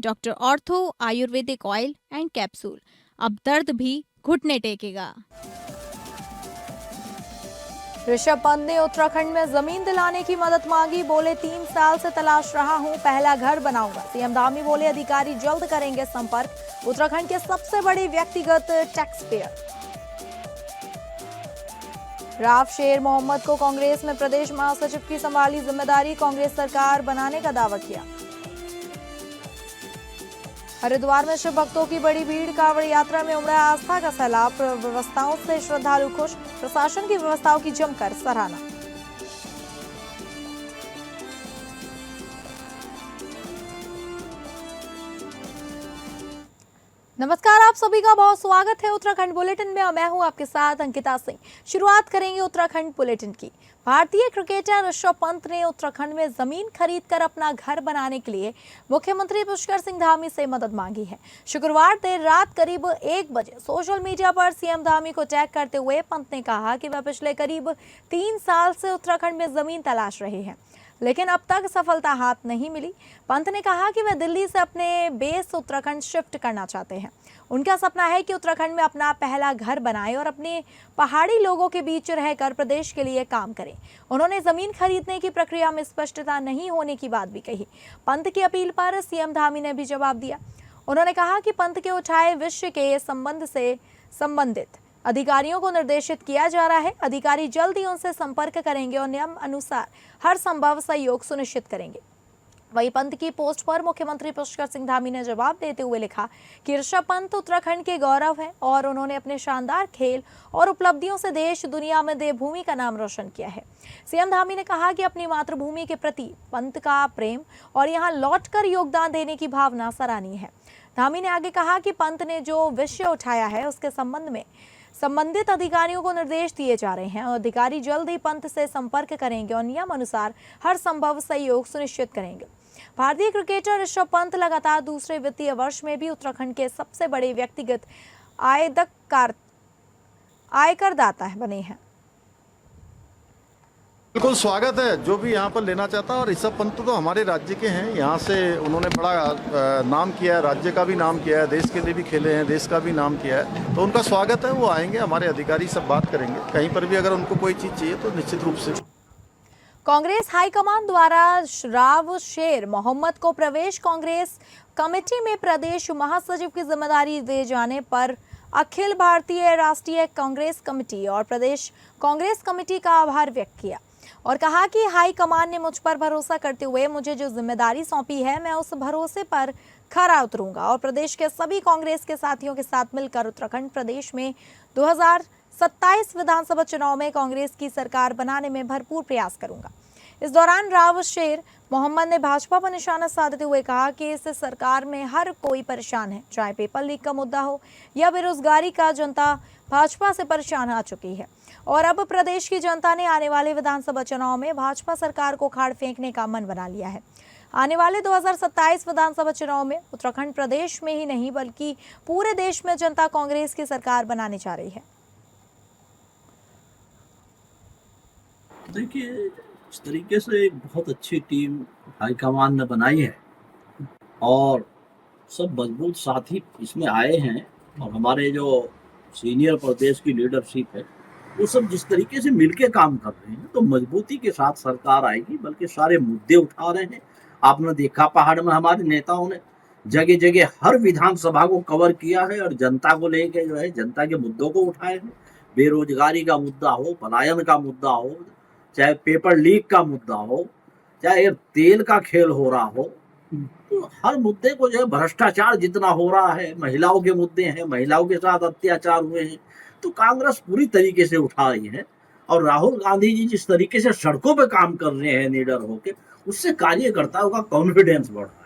Doctor ortho Ayurvedic oil and capsule, अब दर्द भी घुटने टेकेगा। ऋषभ पंत ने उत्तराखंड में जमीन दिलाने की मदद मांगी, बोले 3 साल से तलाश रहा हूं, पहला घर बनाऊंगा। सीएम धामी बोले अधिकारी जल्द करेंगे संपर्क, उत्तराखंड के सबसे बड़े व्यक्तिगत टैक्स पेयर। राव शेर मोहम्मद को कांग्रेस में प्रदेश महासचिव की संभाली जिम्मेदारी, कांग्रेस सरकार बनाने का दावा किया। हरिद्वार में शिव भक्तों की बड़ी भीड़, कांवड़ यात्रा में उमड़ा आस्था का सैलाब, व्यवस्थाओं से श्रद्धालु खुश, प्रशासन की व्यवस्थाओं की जमकर सराहना। नमस्कार, आप सभी का बहुत स्वागत है उत्तराखंड बुलेटिन में और मैं हूं आपके साथ अंकिता सिंह। शुरुआत करेंगे उत्तराखंड बुलेटिन की। भारतीय क्रिकेटर ऋषभ पंत ने उत्तराखंड में जमीन खरीदकर अपना घर बनाने के लिए मुख्यमंत्री पुष्कर सिंह धामी से मदद मांगी है। शुक्रवार देर रात करीब 1 बजे सोशल मीडिया पर सीएम धामी को टैग करते हुए पंत ने कहा कि वह पिछले करीब 3 साल से उत्तराखंड में जमीन तलाश रहे हैं, लेकिन अब तक सफलता हाथ नहीं मिली। पंत ने कहा कि वह दिल्ली से अपने बेस उत्तराखंड शिफ्ट करना चाहते हैं। उनका सपना है कि उत्तराखंड में अपना पहला घर बनाएं और अपने पहाड़ी लोगों के बीच रहकर प्रदेश के लिए काम करें। उन्होंने जमीन खरीदने की प्रक्रिया में स्पष्टता नहीं होने की बात भी कही। पंत की अपील पर सीएम धामी ने भी जवाब दिया। उन्होंने कहा कि पंत के उठाए विषय के संबंध से संबंधित अधिकारियों को निर्देशित किया जा रहा है। अधिकारी जल्द ही उनसे संपर्क करेंगे और नियम अनुसार हर संभव सहयोग सुनिश्चित करेंगे। वहीं पंत की पोस्ट पर मुख्यमंत्री पुष्कर सिंह धामी ने जवाब देते हुए लिखा कि ऋषभ पंत उत्तराखंड के गौरव हैं और उन्होंने अपने शानदार खेल और उपलब्धियों से देश दुनिया में देवभूमि का नाम रोशन किया है। सीएम धामी ने कहा कि अपनी मातृभूमि के प्रति पंत का प्रेम और यहाँ लौटकर योगदान देने की भावना सराहनीय है। धामी ने आगे कहा कि पंत ने जो विषय उठाया है उसके संबंध में संबंधित अधिकारियों को निर्देश दिए जा रहे हैं और अधिकारी जल्द ही पंत से संपर्क करेंगे और नियम अनुसार हर संभव सहयोग सुनिश्चित करेंगे। भारतीय क्रिकेटर ऋषभ पंत लगातार दूसरे वित्तीय वर्ष में भी उत्तराखंड के सबसे बड़े व्यक्तिगत आयकरदाता बने हैं। बिल्कुल स्वागत है जो भी यहाँ पर लेना चाहता है। और ऋषभ पंत तो हमारे राज्य के हैं, यहाँ से उन्होंने बड़ा नाम किया है, राज्य का भी नाम किया है, देश के लिए भी खेले हैं, देश का भी नाम किया है, तो उनका स्वागत है। वो आएंगे, हमारे अधिकारी सब बात करेंगे। कहीं पर भी अगर उनको कोई चीज़ चाहिए तो निश्चित रूप से। कांग्रेस हाईकमान द्वारा राव शेर मोहम्मद को प्रदेश कांग्रेस कमेटी में प्रदेश महासचिव की जिम्मेदारी दिए जाने पर अखिल भारतीय राष्ट्रीय कांग्रेस कमेटी और प्रदेश कांग्रेस कमेटी का आभार व्यक्त किया और कहा कि हाईकमान ने मुझ पर भरोसा करते हुए मुझे जो जिम्मेदारी सौंपी है, मैं उस भरोसे पर खरा उतरूंगा और प्रदेश के सभी कांग्रेस के साथियों के साथ मिलकर उत्तराखंड प्रदेश में 2027 विधानसभा चुनाव में कांग्रेस की सरकार बनाने में भरपूर प्रयास करूंगा। इस दौरान राव शेर मोहम्मद ने भाजपा पर निशाना साधते हुए कहा कि इस सरकार में हर कोई परेशान है, चाहे पेपर लीक का मुद्दा हो या बेरोजगारी का। जनता भाजपा से परेशान आ चुकी है और अब प्रदेश की जनता ने आने वाले विधानसभा चुनाव में भाजपा सरकार को खाड़ फेंकने का मन बना लिया है। आने वाले 2027 विधानसभा चुनाव में उत्तराखंड प्रदेश में ही नहीं बल्कि पूरे देश में जनता कांग्रेस की सरकार बनाने जा रही है। देखिए, इस तरीके से एक बहुत अच्छी टीम हाईकमान ने बनाई है और सब मजबूत साथी इसमें आए हैं और हमारे जो सीनियर प्रदेश की लीडरशिप है वो सब जिस तरीके से मिलके काम कर रहे हैं तो मजबूती के साथ सरकार आएगी। बल्कि सारे मुद्दे उठा रहे हैं। आपने देखा पहाड़ में हमारे नेताओं ने जगह जगह हर विधानसभा को कवर किया है और जनता को लेके जो है जनता के मुद्दों को उठाए हैं। बेरोजगारी का मुद्दा हो, पलायन का मुद्दा हो, चाहे पेपर लीक का मुद्दा हो, चाहे तेल का खेल हो रहा हो, तो हर मुद्दे को जो है भ्रष्टाचार जितना हो रहा है, महिलाओं के मुद्दे हैं, महिलाओं के साथ अत्याचार हुए हैं, तो कांग्रेस पूरी तरीके से उठा रही है। और राहुल गांधी जी जिस तरीके से सड़कों पे काम कर रहे हैं निडर होकर, उससे कार्यकर्ताओं का कॉन्फिडेंस बढ़ रहा है।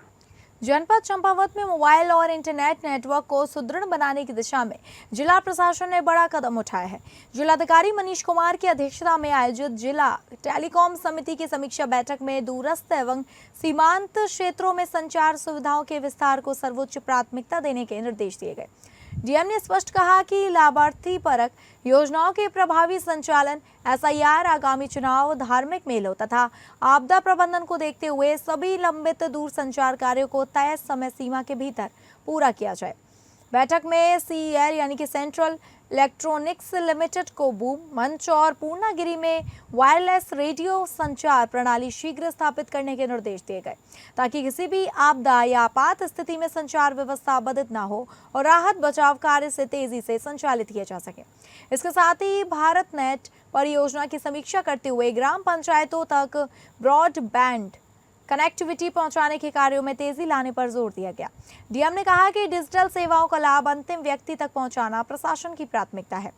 जनपद चंपावत में मोबाइल और इंटरनेट नेटवर्क को सुदृढ़ बनाने की दिशा में जिला प्रशासन ने बड़ा कदम उठाया है। जिलाधिकारी मनीष कुमार की अध्यक्षता में आयोजित जिला टेलीकॉम समिति की समीक्षा बैठक में दूरस्थ एवं सीमांत क्षेत्रों में संचार सुविधाओं के विस्तार को सर्वोच्च प्राथमिकता देने के निर्देश दिए गए। डीएम ने स्पष्ट कहा कि लाभार्थी परक योजनाओं के प्रभावी संचालन, एसआईआर, आगामी चुनाव, धार्मिक मेलों तथा आपदा प्रबंधन को देखते हुए सभी लंबित दूरसंचार कार्यों को तय समय सीमा के भीतर पूरा किया जाए। बैठक में सीईआर यानी कि सेंट्रल इलेक्ट्रॉनिक्स लिमिटेड को बूम मंच और पूर्णागिरी में वायरलेस रेडियो संचार प्रणाली शीघ्र स्थापित करने के निर्देश दिए गए, ताकि किसी भी आपदा या आपात स्थिति में संचार व्यवस्था बाधित न हो और राहत बचाव कार्य से तेजी से संचालित किया जा सके। इसके साथ ही भारत नेट परियोजना की समीक्षा करते हुए ग्राम पंचायतों तक ब्रॉडबैंड कनेक्टिविटी पहुंचाने के कार्यों में तेजी लाने पर जोर दिया गया। डीएम ने कहा कि डिजिटल सेवाओं का लाभ अंतिम व्यक्ति तक पहुंचाना प्रशासन की प्राथमिकता है।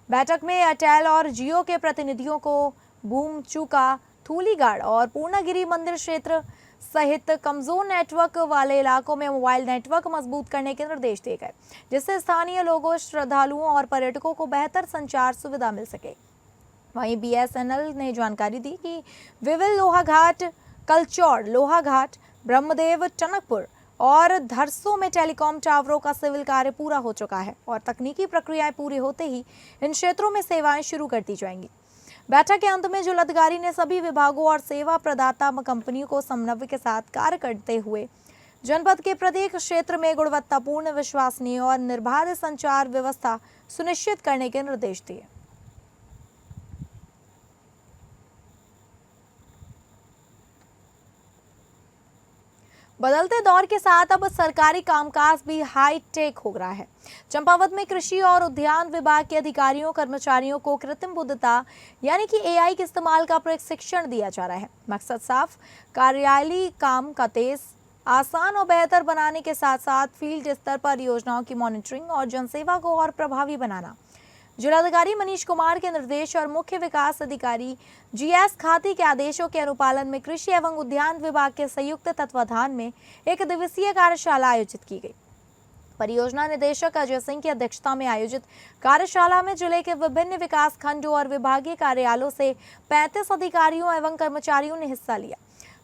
बैठक में एयरटेल और जियो के प्रतिनिधियों को बूम, चूका, थूलीगढ़ और पूर्णागिरी मंदिर क्षेत्र सहित कमजोर नेटवर्क वाले इलाकों में मोबाइल नेटवर्क मजबूत करने के निर्देश दिए गए, जिससे स्थानीय लोगों, श्रद्धालुओं और पर्यटकों को बेहतर संचार सुविधा मिल सके। वहीं बीएसएनएल ने जानकारी दी कि विविल, लोहाघाट, कलचौड़, लोहाघाट, ब्रह्मदेव, टनकपुर और धरसों में टेलीकॉम टावरों का सिविल कार्य पूरा हो चुका है और तकनीकी प्रक्रियाएं पूरी होते ही इन क्षेत्रों में सेवाएं शुरू कर दी जाएंगी। बैठक के अंत में जिलाधिकारी ने सभी विभागों और सेवा प्रदाता कंपनियों को समन्वय के साथ कार्य करते हुए जनपद के प्रत्येक क्षेत्र में गुणवत्तापूर्ण, विश्वसनीय और निर्बाध संचार व्यवस्था सुनिश्चित करने के निर्देश दिए। बदलते दौर के साथ अब सरकारी कामकाज भी हाई टेक हो रहा है। चंपावत में कृषि और उद्यान विभाग के अधिकारियों, कर्मचारियों को कृत्रिम बुद्धिमत्ता यानी कि एआई के इस्तेमाल का प्रशिक्षण दिया जा रहा है। मकसद साफ, कार्यालयी काम का तेज, आसान और बेहतर बनाने के साथ साथ फील्ड स्तर पर योजनाओं की मॉनिटरिंग और जनसेवा को और प्रभावी बनाना। जिलाधिकारी मनीष कुमार के निर्देश और मुख्य विकास अधिकारी जीएस खाती के आदेशों के अनुपालन में कृषि एवं उद्यान विभाग के संयुक्त तत्वाधान में एक दिवसीय कार्यशाला आयोजित की गई। परियोजना निदेशक अजय सिंह की अध्यक्षता में आयोजित कार्यशाला में जिले के विभिन्न विकास खंडों और विभागीय कार्यालयों से 35 अधिकारियों एवं कर्मचारियों ने हिस्सा लिया।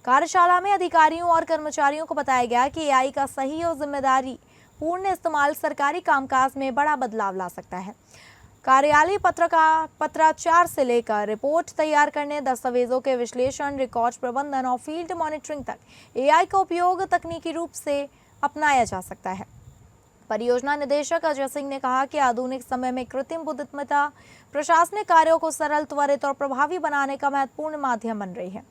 कार्यशाला में अधिकारियों और कर्मचारियों को बताया गया कि एआई का सही और जिम्मेदारी पूर्ण इस्तेमाल सरकारी कामकाज में बड़ा बदलाव ला सकता है। कार्यालय पत्राचार से लेकर रिपोर्ट तैयार करने, दस्तावेजों के विश्लेषण, रिकॉर्ड प्रबंधन और फील्ड मॉनिटरिंग तक एआई का उपयोग तकनीकी रूप से अपनाया जा सकता है। परियोजना निदेशक अजय सिंह ने कहा कि आधुनिक समय में कृत्रिम बुद्धिमत्ता प्रशासनिक कार्यों को सरल, त्वरित और प्रभावी बनाने का महत्वपूर्ण माध्यम बन रही है।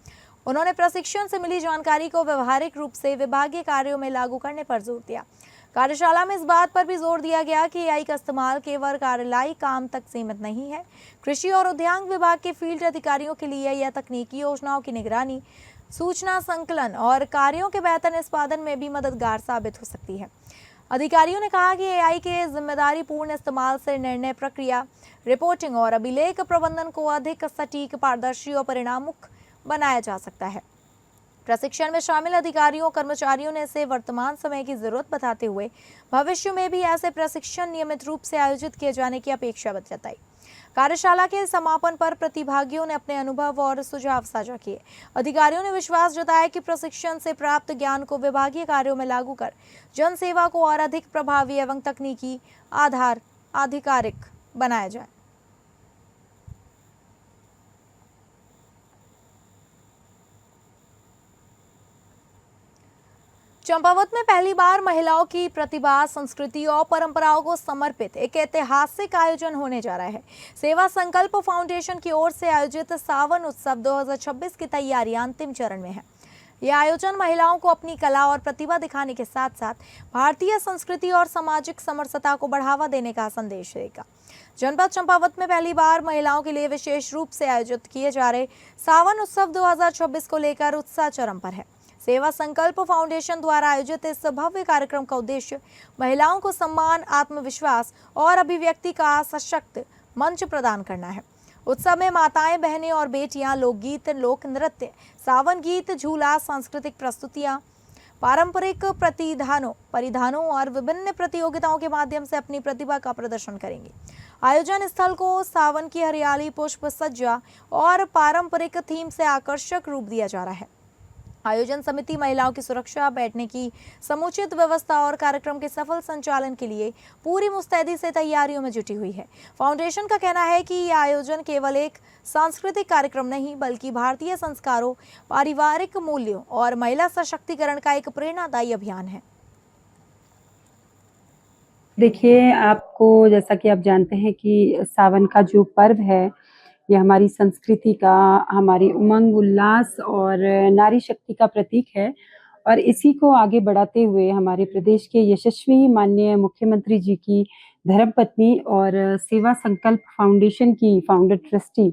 उन्होंने प्रशिक्षण से मिली जानकारी को व्यवहारिक रूप से विभागीय कार्यों में लागू करने पर जोर दिया। कार्यशाला में इस बात पर भी जोर दिया गया कि एआई का इस्तेमाल केवल कार्यालयी काम तक सीमित नहीं है। कृषि और उद्यान विभाग के फील्ड अधिकारियों के लिए यह तकनीकी योजनाओं की निगरानी, सूचना संकलन और कार्यों के बेहतर निष्पादन में भी मददगार साबित हो सकती है। अधिकारियों ने कहा कि एआई के जिम्मेदारी पूर्ण इस्तेमाल से निर्णय प्रक्रिया, रिपोर्टिंग और अभिलेख प्रबंधन को अधिक सटीक, पारदर्शी और परिणामोन्मुख बनाया जा सकता है। प्रशिक्षण में शामिल अधिकारियों कर्मचारियों ने इसे वर्तमान समय की जरूरत बताते हुए भविष्य में भी ऐसे प्रशिक्षण नियमित रूप से आयोजित किए जाने की अपेक्षा जताई। कार्यशाला के समापन पर प्रतिभागियों ने अपने अनुभव और सुझाव साझा किए। अधिकारियों ने विश्वास जताया कि प्रशिक्षण से प्राप्त ज्ञान को विभागीय कार्यों में लागू कर जनसेवा को और अधिक प्रभावी एवं तकनीकी आधिकारिक बनाया जाए। चंपावत में पहली बार महिलाओं की प्रतिभा, संस्कृति और परंपराओं को समर्पित एक ऐतिहासिक आयोजन होने जा रहा है। सेवा संकल्प फाउंडेशन की ओर से आयोजित सावन उत्सव 2026 की तैयारियां अंतिम चरण में है। यह आयोजन महिलाओं को अपनी कला और प्रतिभा दिखाने के साथ साथ भारतीय संस्कृति और सामाजिक समरसता को बढ़ावा देने का संदेश देगा। जनपद चंपावत में पहली बार महिलाओं के लिए विशेष रूप से आयोजित किए जा रहे सावन उत्सव 2026 को लेकर उत्साह चरम पर है। सेवा संकल्प फाउंडेशन द्वारा आयोजित इस भव्य कार्यक्रम का उद्देश्य महिलाओं को सम्मान, आत्मविश्वास और अभिव्यक्ति का सशक्त मंच प्रदान करना है। उत्सव में माताएं, बहनें और बेटियां लोकगीत, लोक नृत्य, सावन गीत, झूला, सांस्कृतिक प्रस्तुतियां, पारंपरिक परिधानों और विभिन्न प्रतियोगिताओं के माध्यम से अपनी प्रतिभा का प्रदर्शन करेंगी। आयोजन स्थल को सावन की हरियाली, पुष्प सज्जा और पारंपरिक थीम से आकर्षक रूप दिया जा रहा है। आयोजन समिति महिलाओं की सुरक्षा, बैठने की समुचित व्यवस्था और कार्यक्रम के सफल संचालन के लिए पूरी मुस्तैदी से तैयारियों में जुटी हुई है। फाउंडेशन का कहना है कि यह आयोजन केवल एक सांस्कृतिक कार्यक्रम नहीं बल्कि भारतीय संस्कारों, पारिवारिक मूल्यों और महिला सशक्तिकरण का एक प्रेरणादायी अभियान है। देखिए, आपको जैसा कि आप जानते हैं कि सावन का जो पर्व है, ये हमारी संस्कृति का, हमारी उमंग, उल्लास और नारी शक्ति का प्रतीक है और इसी को आगे बढ़ाते हुए हमारे प्रदेश के यशस्वी माननीय मुख्यमंत्री जी की धर्मपत्नी और सेवा संकल्प फाउंडेशन की फाउंडर ट्रस्टी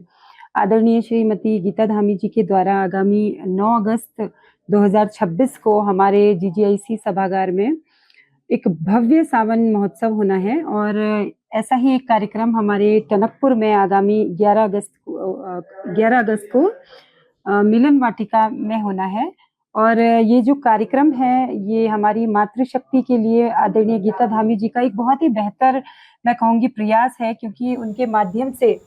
आदरणीय श्रीमती गीता धामी जी के द्वारा आगामी 9 अगस्त 2026 को हमारे जीजीआईसी सभागार में एक भव्य सावन महोत्सव होना है और ऐसा ही एक कार्यक्रम हमारे टनकपुर में आगामी 11 अगस्त को मिलन वाटिका में होना है। और ये जो कार्यक्रम है ये हमारी मातृशक्ति के लिए आदरणीय गीता धामी जी का एक बहुत ही बेहतर, मैं कहूँगी, प्रयास है, क्योंकि उनके माध्यम से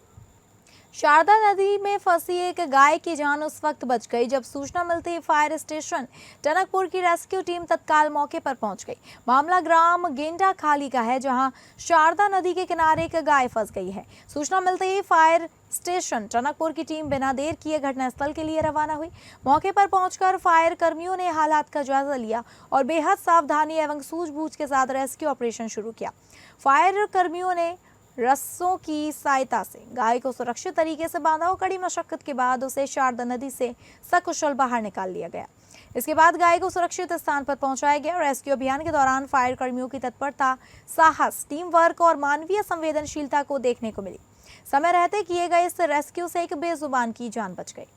शारदा नदी में फंसी एक गाय की जान उस वक्त बच गई जब सूचना मिलते ही फायर स्टेशन टनकपुर की रेस्क्यू टीम तत्काल मौके पर पहुंच गई। मामला ग्राम गेंडा खाली का है जहां शारदा नदी के किनारे एक गाय फंस गई है। सूचना मिलते ही फायर स्टेशन टनकपुर की टीम बिना देर किए घटनास्थल के लिए रवाना हुई। मौके पर पहुंचकर फायर कर्मियों ने हालात का जायजा लिया और बेहद सावधानी एवं सूझबूझ के साथ रेस्क्यू ऑपरेशन शुरू किया। फायर कर्मियों ने रस्सों की सहायता से गाय को सुरक्षित तरीके से बांधा और कड़ी मशक्कत के बाद उसे शारदा नदी से सकुशल बाहर निकाल लिया गया। इसके बाद गाय को सुरक्षित स्थान पर पहुंचाया गया। रेस्क्यू अभियान के दौरान फायर कर्मियों की तत्परता, साहस, टीम वर्क और मानवीय संवेदनशीलता को देखने को मिली। समय रहते किए गए इस रेस्क्यू से एक बेजुबान की जान बच गई।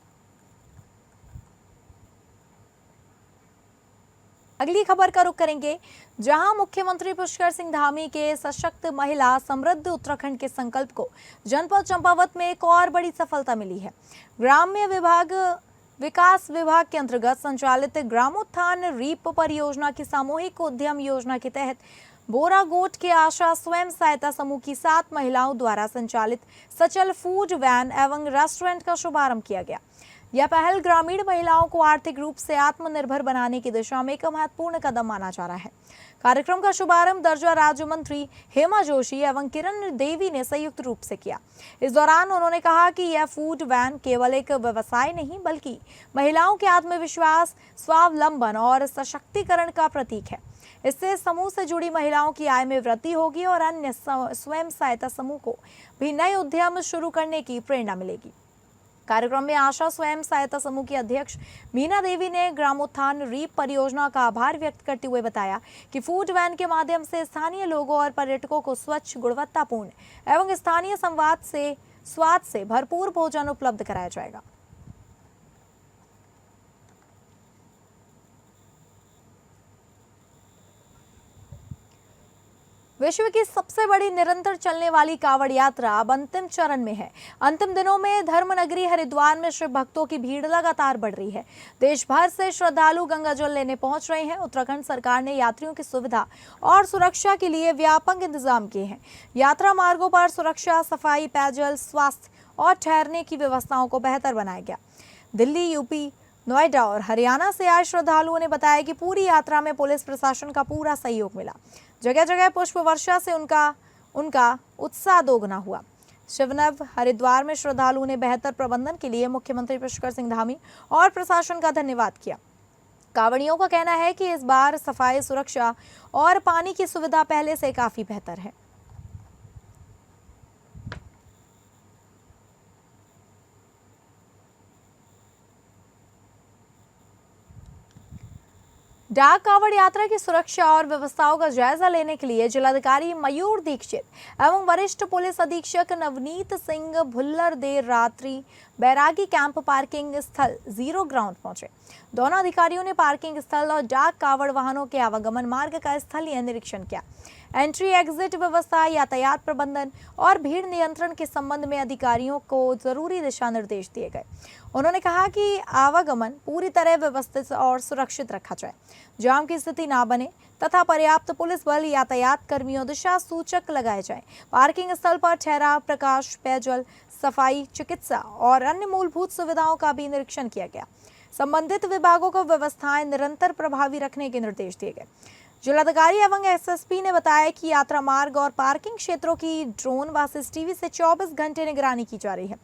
अगली खबर का रुख करेंगे, जहां मुख्यमंत्री पुष्कर सिंह धामी के सशक्त महिला समृद्ध उत्तराखंड के संकल्प को जनपद चंपावत में एक और बड़ी सफलता मिली है। ग्राम्य विकास विभाग के अंतर्गत संचालित ग्रामोत्थान रीप परियोजना की सामूहिक उद्यम योजना के तहत बोरागोट के आशा स्वयं सहायता समूह की 7 महिलाओं द्वारा संचालित सचल फूड वैन एवं रेस्टोरेंट का शुभारंभ किया गया। यह पहल ग्रामीण महिलाओं को आर्थिक रूप से आत्मनिर्भर बनाने की दिशा में एक महत्वपूर्ण कदम माना जा रहा है। कार्यक्रम का शुभारंभ दर्जा राज्य मंत्री हेमा जोशी एवं किरण देवी ने संयुक्त रूप से किया। इस दौरान उन्होंने कहा कि यह फूड वैन केवल एक व्यवसाय नहीं बल्कि महिलाओं के आत्मविश्वास, स्वावलंबन और सशक्तिकरण का प्रतीक है। इससे समूह से जुड़ी महिलाओं की आय में वृद्धि होगी और अन्य स्वयं सहायता समूह को भी नए उद्यम शुरू करने की प्रेरणा मिलेगी। कार्यक्रम में आशा स्वयं सहायता समूह की अध्यक्ष मीना देवी ने ग्रामोत्थान रीप परियोजना का आभार व्यक्त करते हुए बताया कि फूड वैन के माध्यम से स्थानीय लोगों और पर्यटकों को स्वच्छ, गुणवत्तापूर्ण एवं स्थानीय स्वाद से भरपूर भोजन उपलब्ध कराया जाएगा। विश्व की सबसे बड़ी निरंतर चलने वाली कावड़ यात्रा अब अंतिम चरण में है। अंतिम दिनों में धर्मनगरी हरिद्वार में शिव भक्तों की भीड़ लगातार बढ़ रही है। देश भर से श्रद्धालु गंगा जल लेने पहुंच रहे हैं। उत्तराखंड सरकार ने यात्रियों की सुविधा और सुरक्षा के लिए व्यापक इंतजाम किए हैं। यात्रा मार्गों पर सुरक्षा, सफाई, पेयजल, स्वास्थ्य और ठहरने की व्यवस्थाओं को बेहतर बनाया गया। दिल्ली, यूपी, नोएडा और हरियाणा से आए श्रद्धालुओं ने बताया कि पूरी यात्रा में पुलिस प्रशासन का पूरा सहयोग मिला। जगह जगह पुष्प वर्षा से उनका उत्साह दोगुना हुआ। शिवनव हरिद्वार में श्रद्धालुओं ने बेहतर प्रबंधन के लिए मुख्यमंत्री पुष्कर सिंह धामी और प्रशासन का धन्यवाद किया। कांवड़ियों का कहना है कि इस बार सफाई, सुरक्षा और पानी की सुविधा पहले से काफी बेहतर है। डाक कावड़ यात्रा की सुरक्षा और व्यवस्थाओं का जायजा लेने के लिए जिलाधिकारी मयूर दीक्षित एवं वरिष्ठ पुलिस अधीक्षक नवनीत सिंह भुल्लर देर रात्रि बैरागी कैंप पार्किंग स्थल जीरो ग्राउंड पहुंचे। दोनों अधिकारियों ने पार्किंग स्थल और डाक कावड़ वाहनों के आवागमन मार्ग का स्थलीय निरीक्षण किया। एंट्री एग्जिट व्यवस्था, यातायात प्रबंधन और भीड़ नियंत्रण के संबंध में अधिकारियों को जरूरी दिशा निर्देश दिए गए। उन्होंने कहा कि आवागमन पूरी तरह व्यवस्थित और सुरक्षित रखा जाए, जाम की स्थिति ना बने तथा पर्याप्त पुलिस बल, यातायात कर्मियों, दिशा सूचक लगाए जाएं। पार्किंग स्थल पर ठहराव, प्रकाश, पेयजल, सफाई, चिकित्सा और अन्य मूलभूत सुविधाओं का भी निरीक्षण किया गया। संबंधित विभागों को व्यवस्थाएं निरंतर प्रभावी रखने के निर्देश दिए गए। जिलाधिकारी एवं एसएसपी ने बताया कि यात्रा मार्ग और पार्किंग क्षेत्रों की ड्रोन व सीसीटीवी से 24 घंटे निगरानी की जा रही है।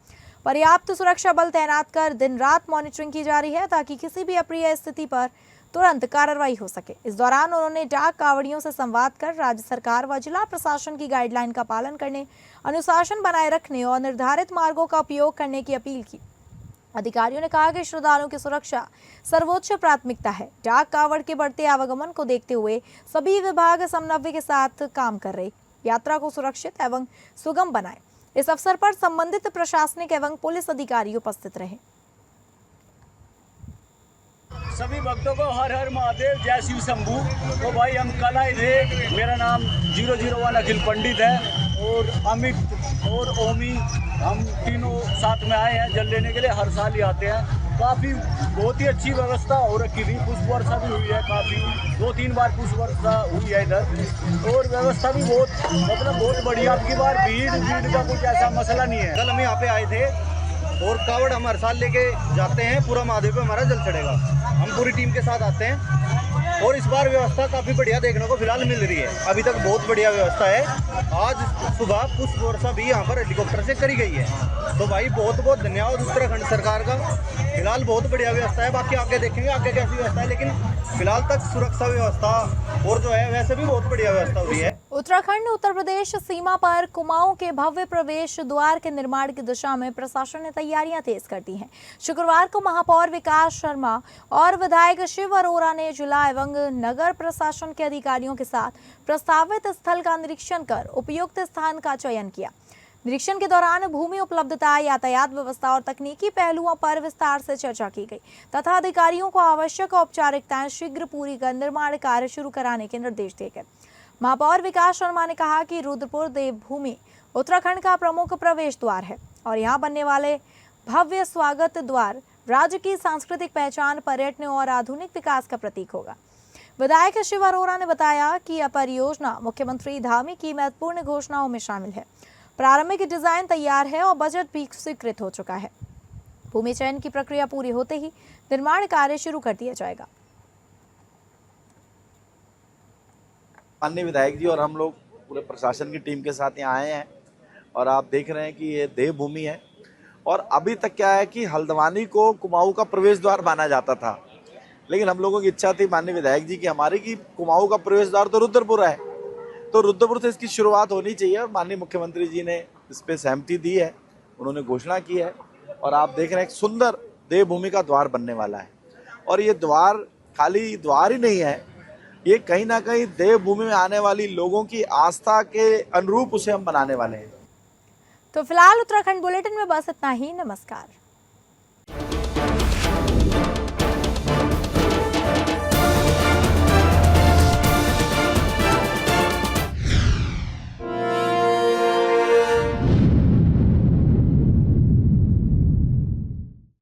पर्याप्त सुरक्षा बल तैनात कर दिन रात मॉनिटरिंग की जा रही है ताकि किसी भी अप्रिय स्थिति पर तुरंत कार्रवाई हो सके। इस दौरान उन्होंने डाक कावड़ियों से संवाद कर राज्य सरकार व जिला प्रशासन की गाइडलाइन का पालन करने, अनुशासन बनाए रखने और निर्धारित मार्गों का उपयोग करने की अपील की। अधिकारियों ने कहा कि श्रद्धालुओं की सुरक्षा सर्वोच्च प्राथमिकता है। डाक कावड़ के बढ़ते आवागमन को देखते हुए सभी विभाग समन्वय के साथ काम कर रहे यात्रा को सुरक्षित एवं सुगम बनाए। इस अवसर पर संबंधित प्रशासनिक एवं पुलिस अधिकारी उपस्थित रहे। सभी भक्तों को हर हर महादेव, जय शिव शंभू। तो भाई हम कल आए थे। मेरा नाम 001 अखिल पंडित है और अमित और ओमी, हम तीनों साथ में आए हैं जल लेने के लिए। हर साल ही आते हैं। काफ़ी बहुत ही अच्छी व्यवस्था हो रखी थी। पुष्प वर्षा भी हुई है, काफ़ी 2-3 बार पुष्प वर्षा हुई है इधर, और व्यवस्था भी बहुत बढ़िया। अब की बार भीड़ का कुछ ऐसा मसला नहीं है। कल हम यहाँ पे आए थे और कावड़ हम हर साल लेके जाते हैं। पूरा महादेव पे हमारा जल चढ़ेगा। हम पूरी टीम के साथ आते हैं और इस बार व्यवस्था काफ़ी बढ़िया देखने को फिलहाल मिल रही है। अभी तक बहुत बढ़िया व्यवस्था है। आज सुबह पुष्प वर्षा भी यहाँ पर हेलीकॉप्टर से करी गई है। तो भाई बहुत बहुत धन्यवाद उत्तराखंड सरकार का। फिलहाल बहुत बढ़िया व्यवस्था है। बाकी आगे देखेंगे आगे कैसी व्यवस्था है, लेकिन फिलहाल तक सुरक्षा व्यवस्था और जो है वैसे भी बहुत बढ़िया व्यवस्था हुई है। उत्तराखंड उत्तर प्रदेश सीमा पर कुमाऊं के भव्य प्रवेश द्वार के निर्माण की दिशा में प्रशासन ने तैयारियां तेज कर दी हैं। शुक्रवार को महापौर विकास शर्मा और विधायक शिव अरोरा ने जिला एवं नगर प्रशासन के अधिकारियों के साथ प्रस्तावित स्थल का निरीक्षण कर उपयुक्त स्थान का चयन किया। निरीक्षण के दौरान भूमि उपलब्धता, यातायात व्यवस्था और तकनीकी पहलुओं पर विस्तार से चर्चा की गई तथा अधिकारियों को आवश्यक औपचारिकताएं शीघ्र पूरी कर निर्माण कार्य शुरू कराने के निर्देश दिए गए। महापौर विकास शर्मा ने कहा कि रुद्रपुर देवभूमि उत्तराखंड का प्रमुख प्रवेश द्वार है और यहाँ बनने वाले भव्य स्वागत द्वार राज्य की सांस्कृतिक पहचान, पर्यटन और आधुनिक विकास का प्रतीक होगा। विधायक शिव अरोरा ने बताया कि यह परियोजना मुख्यमंत्री धामी की महत्वपूर्ण घोषणाओं में शामिल है। प्रारंभिक डिजाइन तैयार है और बजट भी स्वीकृत हो चुका है। भूमि चयन की प्रक्रिया पूरी होते ही निर्माण कार्य शुरू कर दिया जाएगा। माननीय विधायक जी और हम लोग पूरे प्रशासन की टीम के साथ यहाँ आए हैं और आप देख रहे हैं कि ये देवभूमि है। और अभी तक क्या है कि हल्द्वानी को कुमाऊं का प्रवेश द्वार माना जाता था, लेकिन हम लोगों की इच्छा थी माननीय विधायक जी की हमारी कि कुमाऊं का प्रवेश द्वार तो रुद्रपुर है, तो रुद्रपुर से इसकी शुरुआत होनी चाहिए। और माननीय मुख्यमंत्री जी ने इस पर सहमति दी है, उन्होंने घोषणा की है और आप देख रहे हैं एक सुंदर देवभूमि का द्वार बनने वाला है। और ये द्वार खाली द्वार ही नहीं है, ये कहीं ना कहीं देवभूमि में आने वाली लोगों की आस्था के अनुरूप उसे हम बनाने वाले हैं। तो फिलहाल उत्तराखंड बुलेटिन में बस इतना ही। नमस्कार।